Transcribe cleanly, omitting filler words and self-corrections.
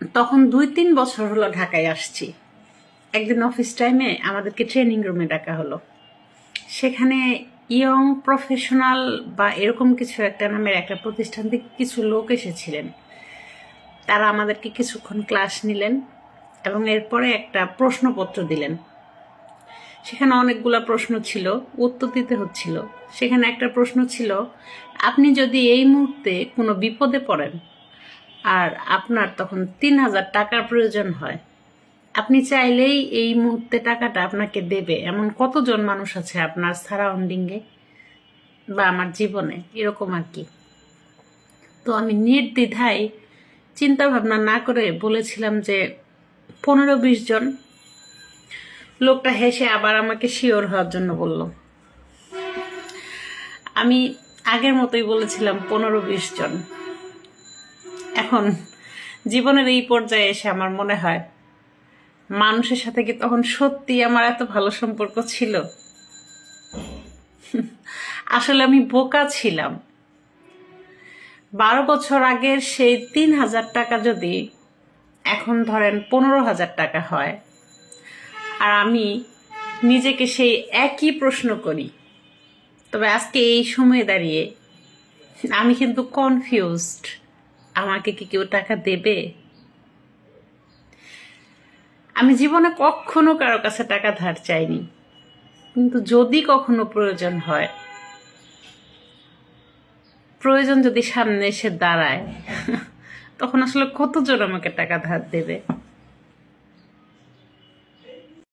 তখন 2-3 বছর হলো ঢাকায় আসছি। একদিন অফিস টাইমে আমাদেরকে ট্রেনিং রুমে ডাকা হলো। সেখানে ইয়ং প্রফেশনাল বা এরকম কিছু একটা নামের একটা প্রতিষ্ঠান থেকে কিছু লোক এসেছিলেন। তারা আমাদেরকে কিছুক্ষণ ক্লাস নিলেন এবং এরপরে একটা প্রশ্নপত্র দিলেন। সেখানে অনেকগুলো প্রশ্ন ছিল, উত্তর দিতে হচ্ছিল। সেখানে একটা প্রশ্ন ছিল, আপনি যদি এই মুহূর্তে কোনো বিপদে পড়েন আর আপনার তখন 3,000 টাকার প্রয়োজন হয়, আপনি চাইলেই এই মুহূর্তে টাকাটা আপনাকে দেবে এমন কতজন মানুষ আছে আপনার সারাউন্ডিংয়ে বা আমার জীবনে, এরকম আর কি। তো আমি নির্দ্বিধায় চিন্তা ভাবনা না করে বলেছিলাম যে 15-20 জন। লোকটা হেসে আবার আমাকে শিওর হওয়ার জন্য বলল। আমি আগের মতোই বলেছিলাম 15-20 জন। এখন জীবনের এই পর্যায়ে এসে আমার মনে হয় মানুষের সাথে কি তখন সত্যি আমার এত ভালো সম্পর্ক ছিল? আসলে আমি বোকা ছিলাম। 12 বছর আগের সেই 3,000 টাকা যদি এখন ধরেন 15,000 টাকা হয়, আর আমি নিজেকে সেই একই প্রশ্ন করি, তবে আজকে এই সময়ে দাঁড়িয়ে আমি কিন্তু কনফিউজড, আমাকে কি কেউ টাকা দেবে? আমি জীবনে কখনো কারো কাছে টাকা ধার চাইনি, কিন্তু যদি কখনো প্রয়োজন যদি সামনে এসে দাঁড়ায়, তখন আসলে কতজন আমাকে টাকা ধার দেবে?